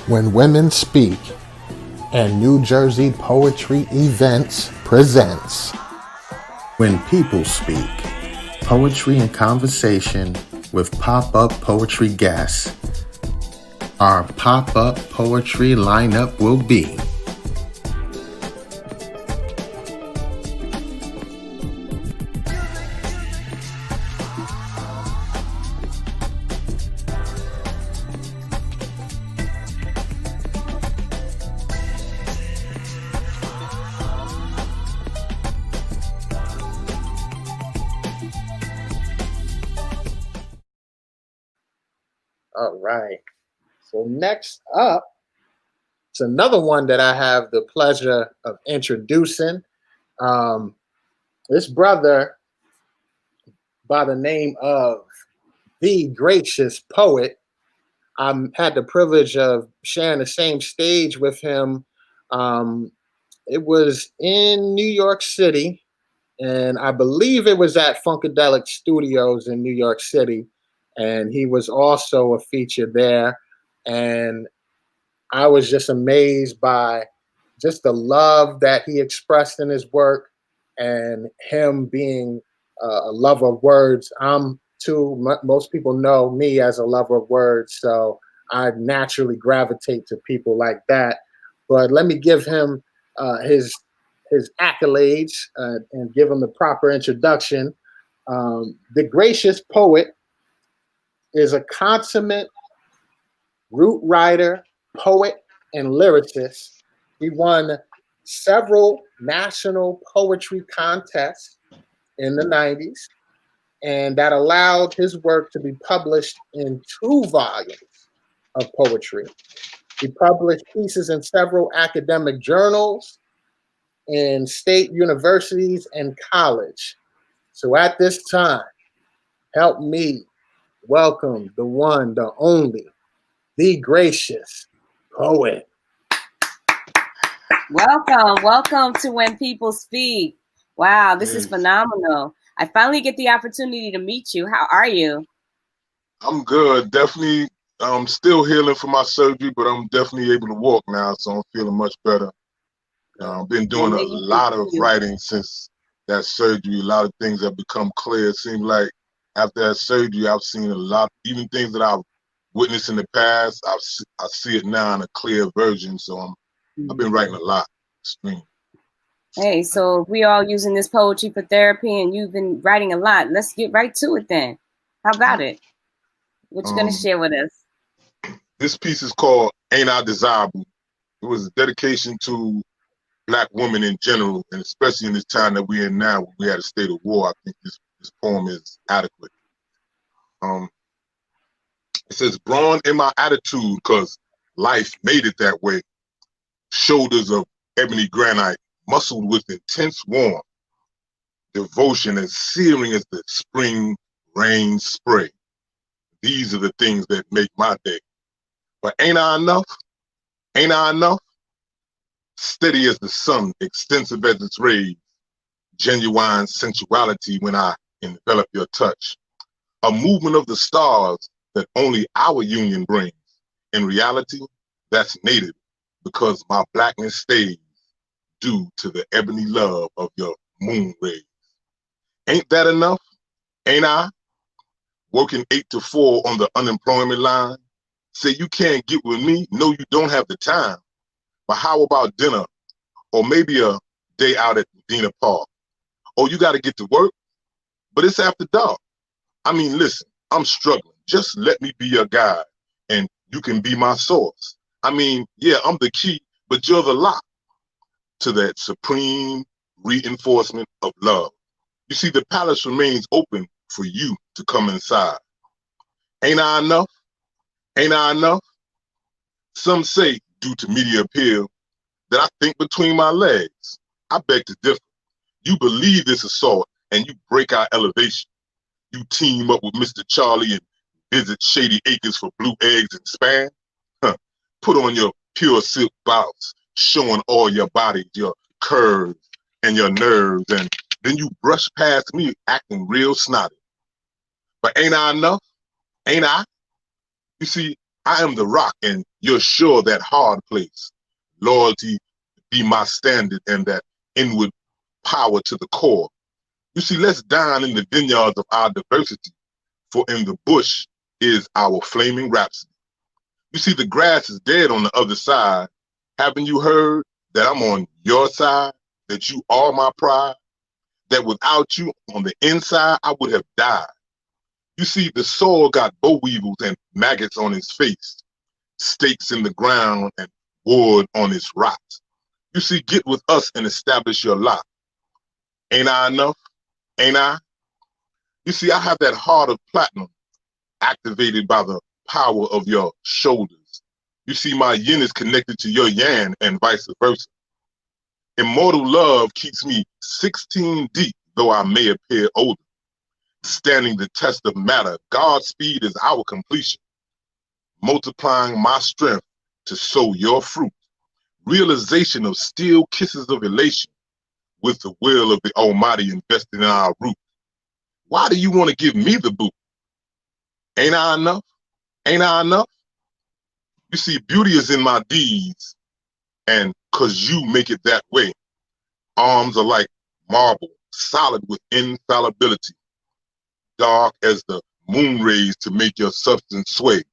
When Women Speak and New Jersey Poetry Events presents When People Speak, Poetry and Conversation with Pop-Up Poetry Guests. Our pop-up poetry lineup will be All right. So next up, it's another one that I have the pleasure of introducing. This brother by the name of The Gracious Poet. I had the privilege of sharing the same stage with him. It was in New York City, and I believe it was at Funkadelic Studios in New York City. And he was also a feature there. And I was just amazed by just the love that he expressed in his work and him being a lover of words. I'm too, most people know me as a lover of words, so I naturally gravitate to people like that. But let me give him his accolades and give him the proper introduction. The Gracious Poet is a consummate root writer, poet, and lyricist. He won several national poetry contests in the 90s, and that allowed his work to be published in 2 volumes of poetry. He published pieces in several academic journals, in state universities, and college. So at this time, help me welcome the one, the only, the Gracious Poet. Welcome to When People Speak. Wow, this is phenomenal. I finally get the opportunity to meet you. How are you? I'm good. Definitely, I'm still healing from my surgery, but I'm definitely able to walk now, so I'm feeling much better. I've been doing a lot of writing since that surgery. A lot of things have become clear. It seems like after that surgery, I've seen a lot, even things that I've witnessed in the past, I see it now in a clear version. So I've been writing a lot. Hey, so we all using this poetry for therapy, and you've been writing a lot. Let's get right to it then. How about it? What you gonna share with us? This piece is called Ain't I Desirable? It was a dedication to Black women in general, and especially in this time that we're in now, when we had a state of war. I think this poem is adequate. It says, brawn in my attitude, cause life made it that way. Shoulders of ebony granite, muscled with intense warmth. Devotion as searing as the spring rain spray. These are the things that make my day. But ain't I enough? Ain't I enough? Steady as the sun, extensive as its rays. Genuine sensuality when I envelop your touch. A movement of the stars that only our union brings. In reality, that's native because my blackness stays due to the ebony love of your moon rays. Ain't that enough? Ain't I? Working 8 to 4 on the unemployment line. Say you can't get with me? No, you don't have the time. But how about dinner? Or maybe a day out at Medina Park? Oh, you got to get to work? But it's after dark. I mean, listen, I'm struggling. Just let me be your guide, and you can be my source. I mean, yeah, I'm the key, but you're the lock to that supreme reinforcement of love. You see, the palace remains open for you to come inside. Ain't I enough? Ain't I enough? Some say, due to media appeal, that I think between my legs. I beg to differ. You believe this assault, and you break our elevation. You team up with Mr. Charlie and visit Shady Acres for blue eggs and spam. Put on your pure silk blouse, showing all your body, your curves and your nerves, and then you brush past me acting real snotty. But ain't I enough? Ain't I? You see, I am the rock, and you're sure that hard place. Loyalty be my standard, and that inward power to the core. You see, let's dine in the vineyards of our diversity, for in the bush is our flaming rhapsody. You see, the grass is dead on the other side. Haven't you heard that I'm on your side, that you are my pride, that without you on the inside, I would have died? You see, the soil got boll weevils and maggots on his face, stakes in the ground and wood on his rot. You see, get with us and establish your lot. Ain't I enough? Ain't I? You see, I have that heart of platinum activated by the power of your shoulders. You see, my yin is connected to your yang and vice versa. Immortal love keeps me 16 deep, though I may appear older. Standing the test of matter, God's speed is our completion. Multiplying my strength to sow your fruit. Realization of still kisses of elation with the will of the Almighty invested in our root. Why do you want to give me the boot? Ain't I enough? Ain't I enough? You see, beauty is in my deeds, and 'cause you make it that way. Arms are like marble, solid with infallibility, dark as the moon rays to make your substance sway.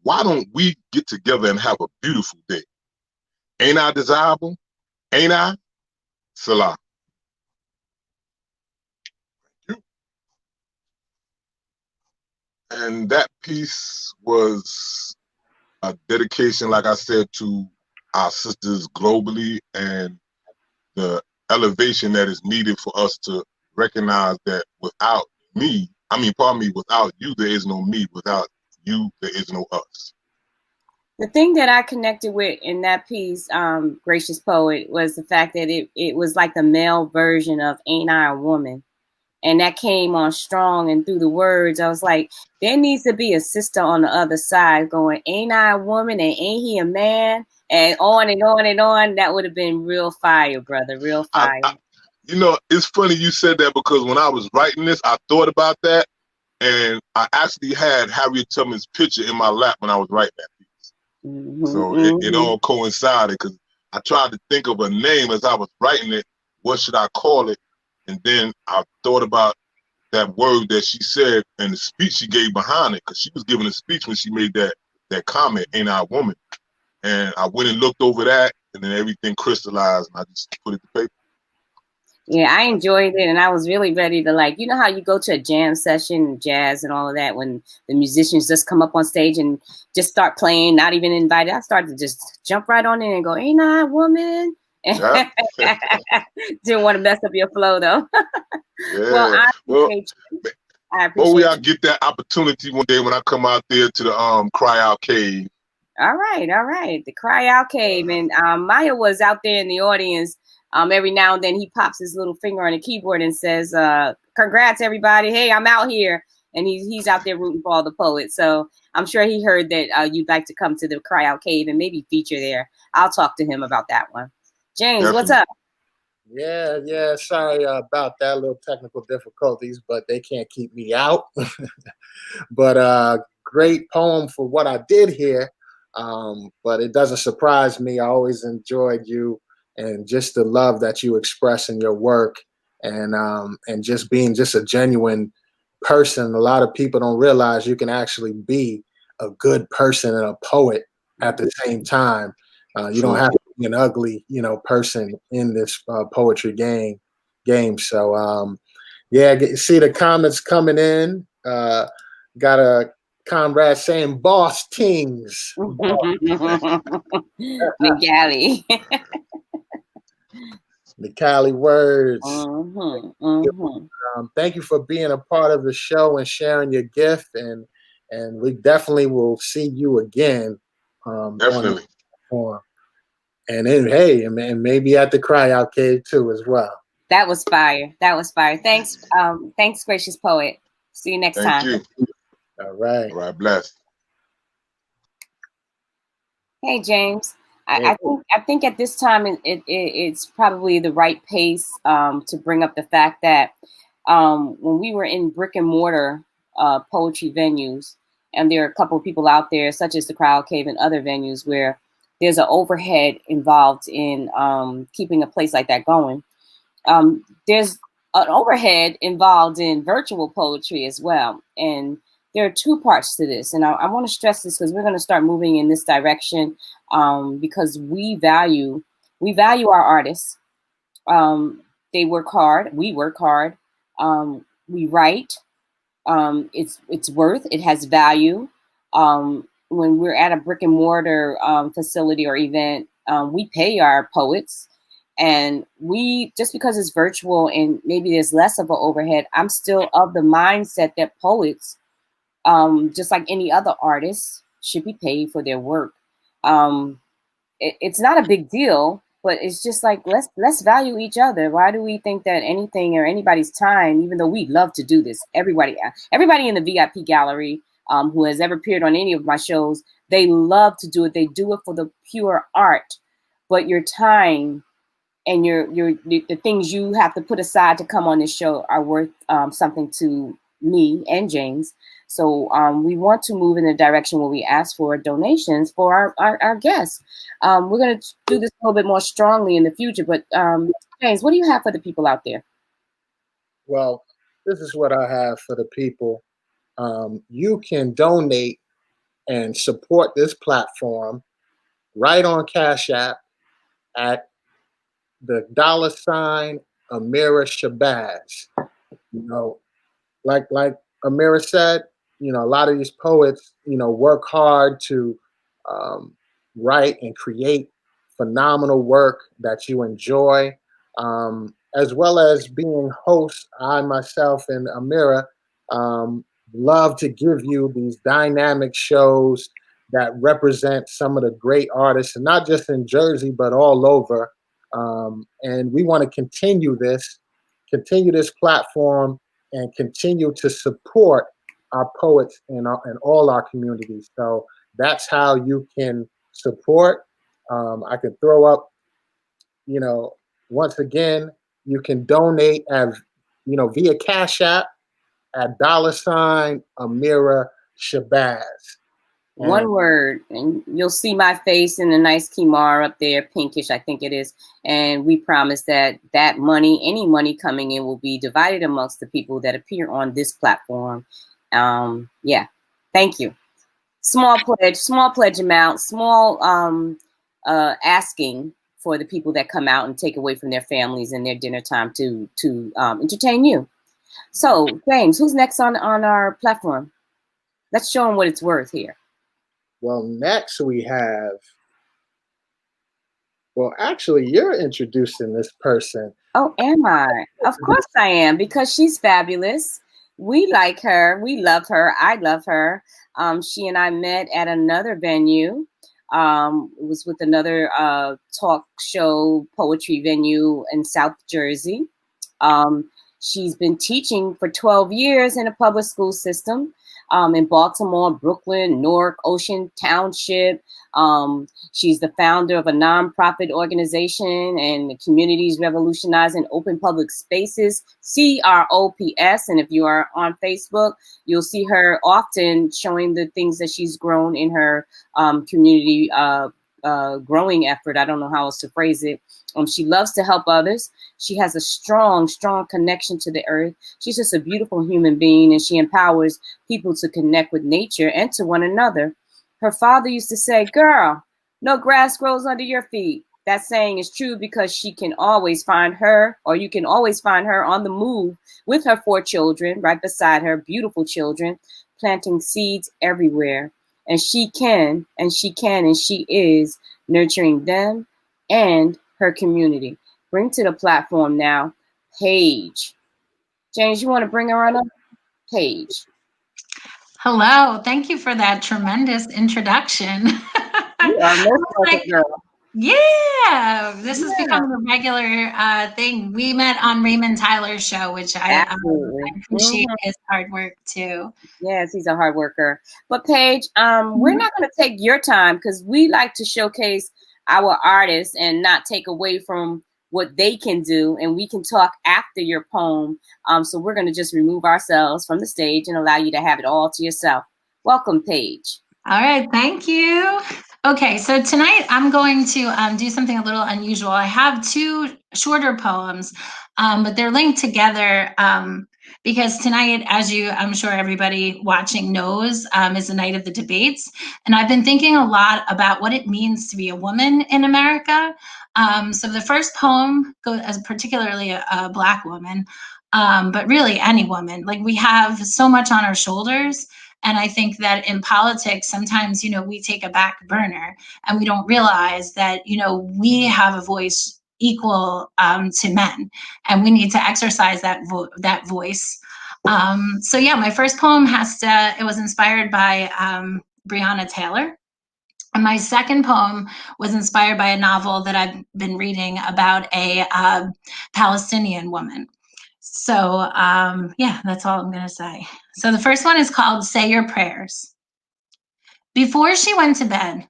Why don't we get together and have a beautiful day? Ain't I desirable? Ain't I? Salah. And that piece was a dedication, like I said, to our sisters globally, and the elevation that is needed for us to recognize that without me, without you, there is no me. Without you, there is no us. The thing that I connected with in that piece, Gracious Poet, was the fact that it was like the male version of Ain't I a Woman? And that came on strong, and through the words, I was like, there needs to be a sister on the other side going, ain't I a woman and ain't he a man? And on and on and on. That would have been real fire, brother, real fire. You know, it's funny you said that, because when I was writing this, I thought about that, and I actually had Harriet Tubman's picture in my lap when I was writing that piece. So it all coincided, because I tried to think of a name as I was writing it. What should I call it? And then I thought about that word that she said and the speech she gave behind it, because she was giving a speech when she made that comment, ain't I a woman? And I went and looked over that, and then everything crystallized, and I just put it to paper. Yeah, I enjoyed it, and I was really ready to, like, you know how you go to a jam session, jazz and all of that, when the musicians just come up on stage and just start playing, not even invited. I started to just jump right on in and go, ain't I a woman? Yeah. Didn't want to mess up your flow, though. Yeah. Well, I appreciate you. I appreciate hopefully I get that opportunity one day when I come out there to the Cry Out Cave. All right. The Cry Out Cave. And Maya was out there in the audience. Every now and then he pops his little finger on the keyboard and says, congrats, everybody. Hey, I'm out here. And he's out there rooting for all the poets. So I'm sure he heard that you'd like to come to the Cry Out Cave and maybe feature there. I'll talk to him about that one. James, definitely. What's up? Yeah. Sorry about that, little technical difficulties, but they can't keep me out. But great poem for what I did here. But it doesn't surprise me. I always enjoyed you and just the love that you express in your work, and just being just a genuine person. A lot of people don't realize you can actually be a good person and a poet at the same time. You don't have to be an ugly, person in this poetry game. So see the comments coming in. Got a comrade saying boss tings. Nigali. Nigali words. Thank you for being a part of the show and sharing your gift, and we definitely will see you again. Definitely. And then, hey, and maybe at the Cry Out Cave too as well. That was fire. Thanks, Gracious Poet. See you next time. Thank you. All right. Bless. Hey, James. I think at this time it's probably the right pace to bring up the fact that when we were in brick and mortar poetry venues, and there are a couple of people out there, such as the Crowd Cave and other venues, where there's an overhead involved in keeping a place like that going. There's an overhead involved in virtual poetry as well. And there are two parts to this. And I want to stress this because we're going to start moving in this direction because we value our artists. They work hard. We work hard. We write. It's worth. It has value. When we're at a brick and mortar facility or event, we pay our poets, and we, just because it's virtual and maybe there's less of an overhead, I'm still of the mindset that poets, just like any other artist, should be paid for their work. It's not a big deal, but it's just like, let's value each other. Why do we think that anything or anybody's time, even though we love to do this, everybody in the VIP gallery who has ever appeared on any of my shows, they love to do it. They do it for the pure art, but your time and the things you have to put aside to come on this show are worth something to me and James. So we want to move in a direction where we ask for donations for our guests. We're going to do this a little bit more strongly in the future. But James, what do you have for the people out there? Well, this is what I have for the people. You can donate and support this platform right on Cash App at the $ Amira Shabazz. You know, like Amira said, you know, a lot of these poets, you know, work hard to write and create phenomenal work that you enjoy, as well as being hosts. I myself and Amira love to give you these dynamic shows that represent some of the great artists, and not just in Jersey, but all over. And we want to continue this platform and continue to support our poets in all our communities. So that's how you can support. I can throw up, you know, once again, you can donate via Cash App at $ Amira Shabazz. One word, and you'll see my face in a nice kimar up there, pinkish, I think it is. And we promise that money, any money coming in, will be divided amongst the people that appear on this platform. Yeah, thank you. Small pledge amount, small asking for the people that come out and take away from their families and their dinner time to entertain you. So, James, who's next on our platform? Let's show them what it's worth here. Well, next we have, well, actually, you're introducing this person. Oh, am I? Of course I am, because she's fabulous. We like her. We love her. I love her. She and I met at another venue. It was with another talk show poetry venue in South Jersey. She's been teaching for 12 years in a public school system in Baltimore, Brooklyn, Newark, Ocean Township. She's the founder of a nonprofit organization and Communities Revolutionizing Open Public Spaces, CROPS. And if you are on Facebook, you'll see her often showing the things that she's grown in her community growing effort. I don't know how else to phrase it. She loves to help others. She has a strong connection to the earth. She's just a beautiful human being, and she empowers people to connect with nature and to one another. Her father used to say, "Girl, no grass grows under your feet." That saying is true because she can always find her, or you can always find her on the move with her 4 children right beside her, beautiful children, planting seeds everywhere. And she is nurturing them and her community. Bring to the platform now, Paige. James, you want to bring her on up? Paige. Hello. Thank you for that tremendous introduction. You are most welcome, girl. Yeah, this has become a regular thing. We met on Raymond Tyler's show, which I appreciate his hard work too. Yes, he's a hard worker. But Paige, we're not going to take your time because we like to showcase our artists and not take away from what they can do, and we can talk after your poem. So we're going to just remove ourselves from the stage and allow you to have it all to yourself. Welcome, Paige. All right, thank you. Okay, so tonight I'm going to do something a little unusual. I have two shorter poems, but they're linked together because tonight, as I'm sure everybody watching knows, is the night of the debates. And I've been thinking a lot about what it means to be a woman in America. So the first poem goes as particularly a Black woman, but really any woman. Like, we have so much on our shoulders. And I think that in politics, sometimes, we take a back burner and we don't realize that, we have a voice equal to men, and we need to exercise that voice. So yeah, my first poem it was inspired by Breonna Taylor. And my second poem was inspired by a novel that I've been reading about a Palestinian woman. So yeah, that's all I'm going to say. So the first one is called Say Your Prayers. Before she went to bed,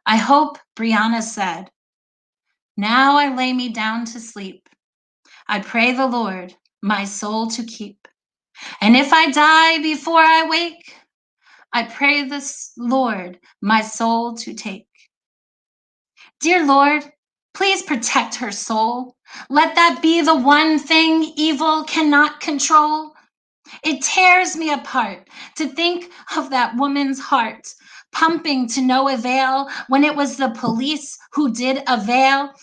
I hope Brianna said, now I lay me down to sleep. I pray the Lord my soul to keep. And if I die before I wake, I pray this Lord my soul to take. Dear Lord, please protect her soul. Let that be the one thing evil cannot control. It tears me apart to think of that woman's heart pumping to no avail when it was the police who did assail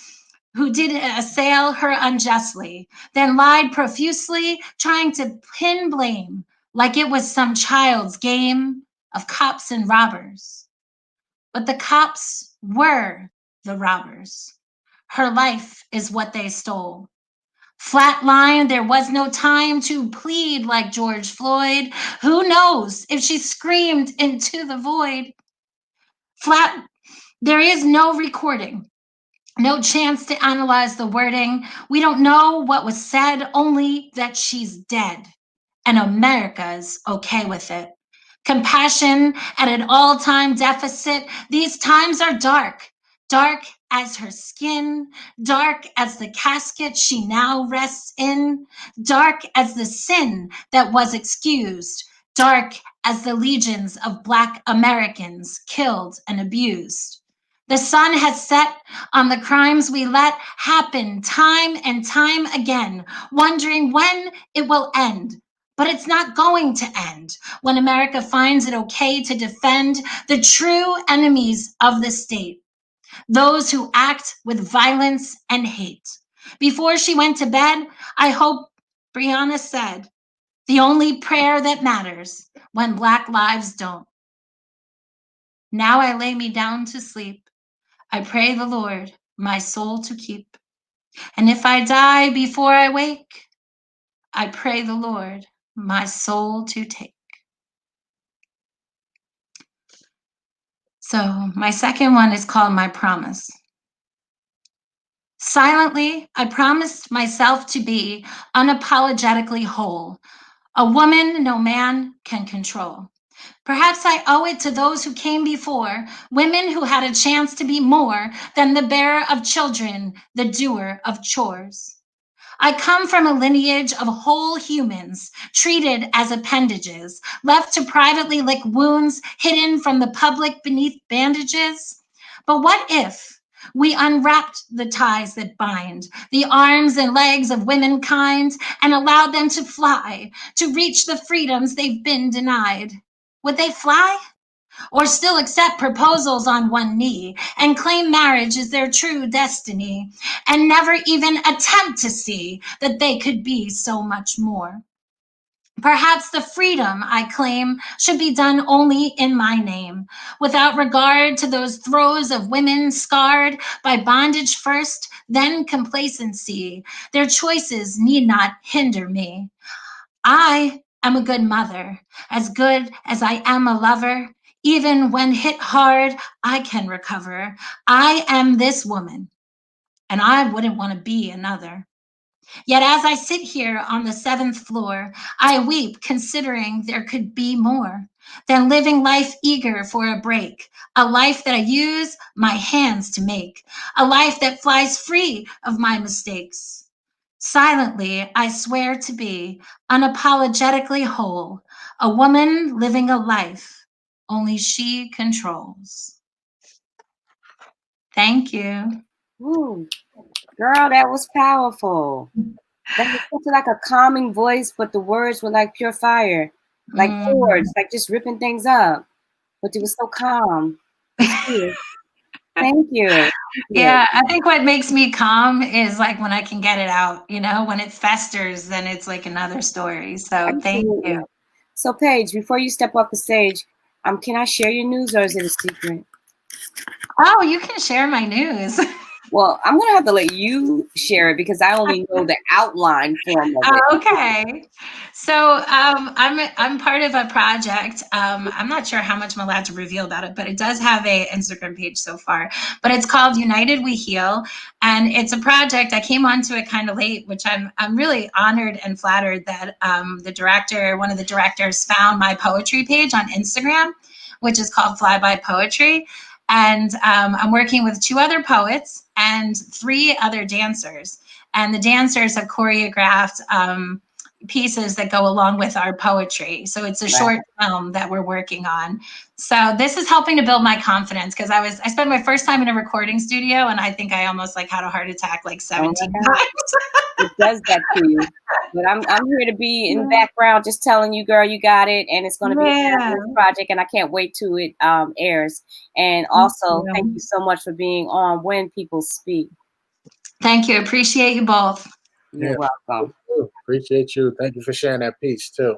her unjustly, then lied profusely, trying to pin blame like it was some child's game of cops and robbers. But the cops were the robbers. Her life is what they stole. Flatline, there was no time to plead like George Floyd. Who knows if she screamed into the void? There is no recording, no chance to analyze the wording. We don't know what was said, only that she's dead. And America's okay with it. Compassion at an all-time deficit. These times are dark, dark as her skin, dark as the casket she now rests in, dark as the sin that was excused, dark as the legions of Black Americans killed and abused. The sun has set on the crimes we let happen time and time again, wondering when it will end. But it's not going to end when America finds it okay to defend the true enemies of the state, those who act with violence and hate. Before she went to bed, I hope Brianna said, the only prayer that matters when Black lives don't. Now I lay me down to sleep. I pray the Lord my soul to keep. And if I die before I wake, I pray the Lord my soul to take. So my second one is called My Promise. Silently, I promised myself to be unapologetically whole, a woman no man can control. Perhaps I owe it to those who came before, women who had a chance to be more than the bearer of children, the doer of chores. I come from a lineage of whole humans, treated as appendages, left to privately lick wounds hidden from the public beneath bandages. But what if we unwrapped the ties that bind the arms and legs of womankind and allowed them to fly, to reach the freedoms they've been denied? Would they fly? Or still accept proposals on one knee and claim marriage is their true destiny and never even attempt to see that they could be so much more? Perhaps the freedom I claim should be done only in my name, without regard to those throes of women scarred by bondage first, then complacency. Their choices need not hinder me. I am a good mother, as good as I am a lover. Even when hit hard, I can recover. I am this woman, and I wouldn't want to be another. Yet as I sit here on the 7th floor, I weep considering there could be more than living life eager for a break, a life that I use my hands to make, a life that flies free of my mistakes. Silently, I swear to be unapologetically whole, a woman living a life only she controls. Thank you. Ooh, girl, that was powerful. That was such like a calming voice, but the words were like pure fire, like chords, like just ripping things up. But it was so calm. Thank you. Thank you. Yeah, I think what makes me calm is like when I can get it out, you know, when it festers, then it's like another story. So thank Absolutely. you. So Paige, before you step off the stage, can I share your news or is it a secret? Oh, you can share my news. Well, I'm gonna have to let you share it because I only know the outline form of it. Okay. So I'm part of a project. I'm not sure how much I'm allowed to reveal about it, but it does have a Instagram page so far. But it's called United We Heal, and it's a project. I came onto it kind of late, which I'm really honored and flattered that one of the directors, found my poetry page on Instagram, which is called Fly By Poetry. And I'm working with 2 other poets and 3 other dancers. And the dancers have choreographed pieces that go along with our poetry. So it's a short film that we're working on. So this is helping to build my confidence because I spent my first time in a recording studio and I think I almost like had a heart attack like 17 times. It does that to you. But I'm here to be in the background, just telling you, girl, you got it, and it's going to be a fabulous project, and I can't wait till it airs. And also, thank you so much for being on When People Speak. Thank you. Appreciate you both. You're welcome. Appreciate you. Thank you for sharing that piece too.